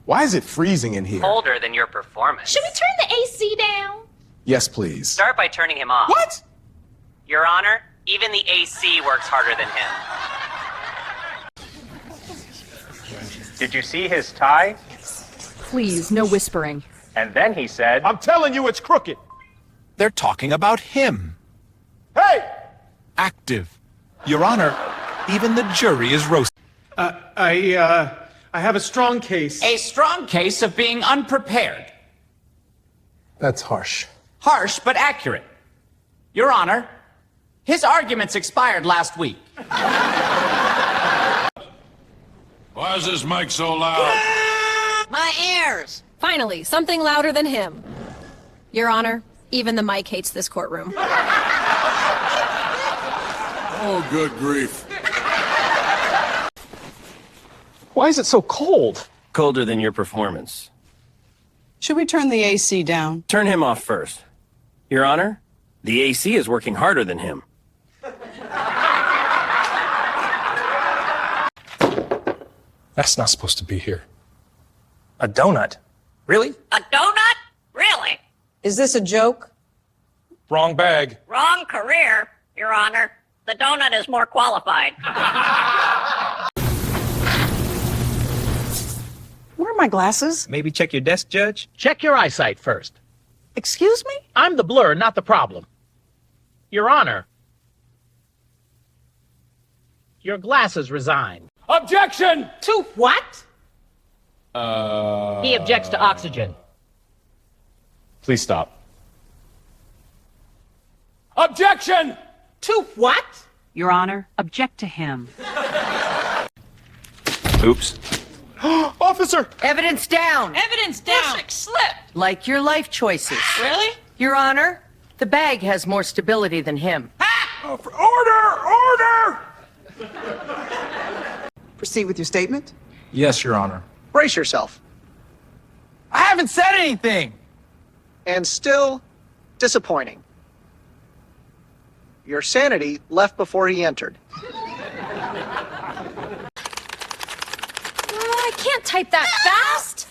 Why is it freezing in here? Colder than your performance. Should we turn the AC down? Yes, please. Start by turning him off. What? Your Honor, even the AC works harder than him. Did you see his tie? Please, no whispering. And then he said, I'm telling you it's crooked. They're talking about him. Hey! Active. Your Honor, even the jury is roasting. I have a strong case. A strong case of being unprepared. That's harsh. Harsh, but accurate. Your Honor, his arguments expired last week. Why is this mic so loud? My ears! Finally, something louder than him. Your Honor, even the mic hates this courtroom. Oh, good grief. Why is it so cold? Colder than your performance. Should we turn the AC down? Turn him off first. Your Honor, the AC is working harder than him. That's not supposed to be here. A donut? Really? A donut? Really? Is this a joke? Wrong bag. Wrong career, Your Honor. The donut is more qualified. Where are my glasses? Maybe check your desk, Judge? Check your eyesight first. Excuse me? I'm the blur, not the problem. Your Honor, your glasses resigned. Objection! To what? He objects to oxygen. Please stop. Objection! To what? Your Honor, object to him. Oops. Officer! Evidence down! Evidence down. Slip. Like your life choices. Really? Your Honor, the bag has more stability than him. Order! Proceed with your statement. Yes, Your Honor. Brace yourself. I haven't said anything. And still disappointing. Your sanity left before he entered. I can't type that fast.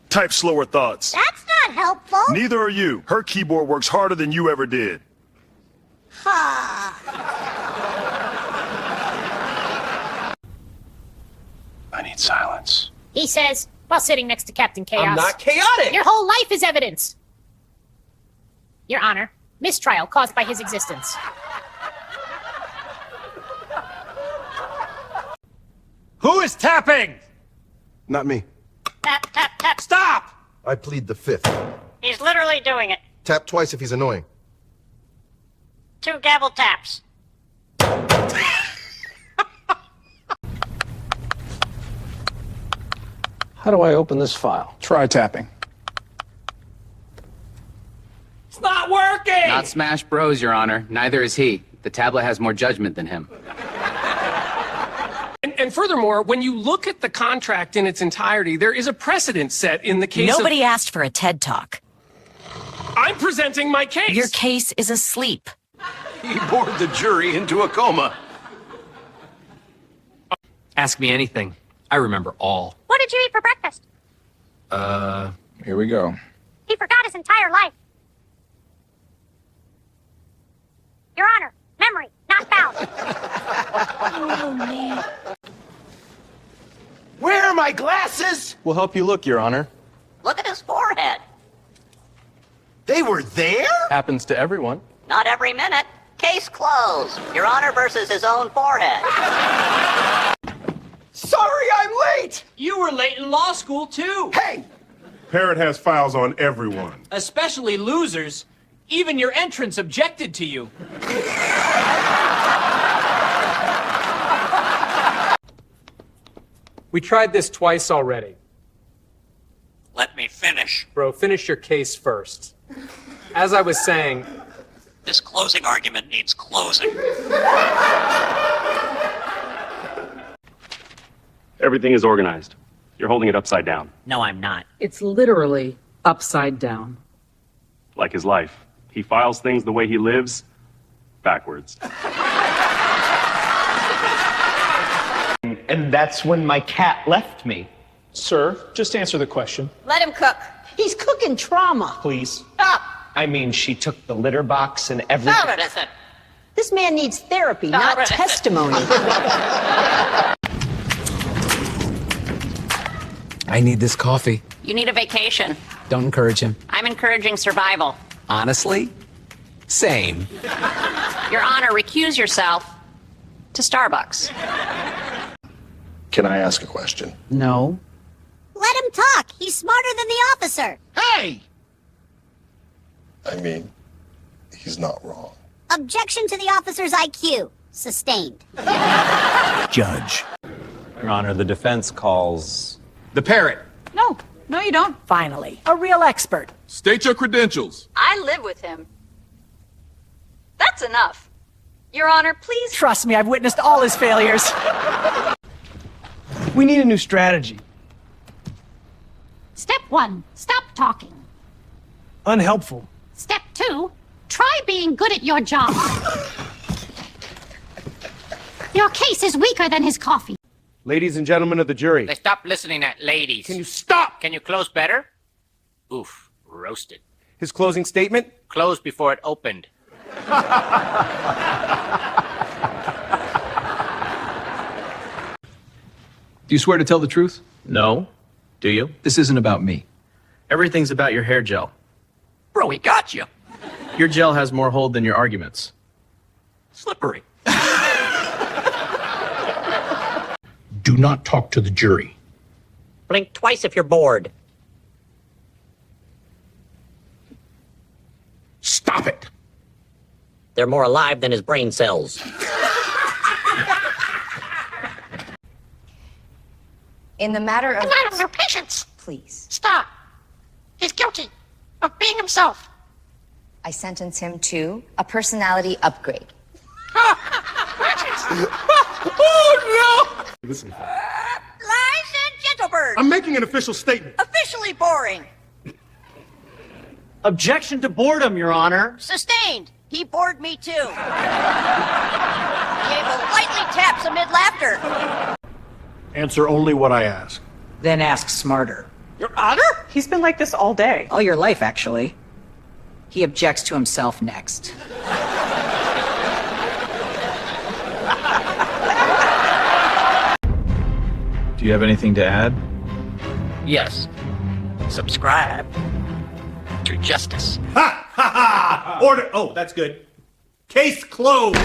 Type slower thoughts. That's not helpful. Neither are you. Her keyboard works harder than you ever did. I need silence. He says, while sitting next to Captain Chaos. I'm not chaotic. Your whole life is evidence. Your Honor, mistrial caused by his existence. Who is tapping? Not me. Tap, tap, tap. Stop! I plead the fifth. He's literally doing it. Tap twice if he's annoying. 2 gavel taps. How do I open this file? Try tapping. It's not working! Not Smash Bros, Your Honor. Neither is he. The tablet has more judgment than him. And furthermore, when you look at the contract in its entirety, there is a precedent set in the case Nobody asked for a TED Talk. I'm presenting my case. Your case is asleep. He bored the jury into a coma. Ask me anything. I remember all. What did you eat for breakfast? Here we go. He forgot his entire life. Your Honor, memory, not found. Oh, man. Where are my glasses? We'll help you look, Your Honor. Look at his forehead. They were there? Happens to everyone. Not every minute. Case closed. Your Honor versus his own forehead. Sorry I'm late! You were late in law school, too. Hey! Parrot has files on everyone. Especially losers. Even your entrance objected to you. We tried this twice already. Let me finish. Bro, finish your case first. As I was saying, This closing argument needs closing. Everything is organized. You're holding it upside down, No, I'm not. It's literally upside down. like his life. He files things the way he lives, backwards. And that's when my cat left me. Sir, just answer the question, Let him cook. He's cooking trauma. please. Stop. I mean, she took the litter box and everything. Stop it. This man needs therapy, not it. testimony. I need this coffee. You need a vacation. Don't encourage him. I'm encouraging survival. Honestly? Same. Your Honor, recuse yourself to Starbucks. Can I ask a question? No. Let him talk. He's smarter than the officer. Hey! I mean, he's not wrong. Objection to the officer's IQ. Sustained. Judge. Your Honor, the defense calls... The parrot. No, you don't. Finally, a real expert. State your credentials. I live with him. That's enough. Your Honor, please. Trust me, I've witnessed all his failures. We need a new strategy. Step 1, stop talking. Unhelpful. Step 2, try being good at your job. Your case is weaker than his coffee. Ladies and gentlemen of the jury. They stop listening at ladies. Can you stop? Can you close better? Oof, roasted. His closing statement? Closed before it opened. Do you swear to tell the truth? No. Do you? This isn't about me. Everything's about your hair gel. Bro, he got you. Your gel has more hold than your arguments. Slippery. Do not talk to the jury. Blink twice if you're bored. Stop it. They're more alive than his brain cells. In the matter of... Your patience. Please. Stop. He's guilty of being himself. I sentence him to a personality upgrade. Listen, Lies and Gentlebird. I'm making an official statement. Officially boring. Objection to boredom, Your Honor. Sustained. He bored me too. Gable lightly taps amid laughter. Answer only what I ask. Then ask smarter. Your Honor? He's been like this all day. All your life, actually. He objects to himself next. Do you have anything to add? Yes. Subscribe to justice. Ha! Ha! Ha! Order! Oh, that's good. Case closed!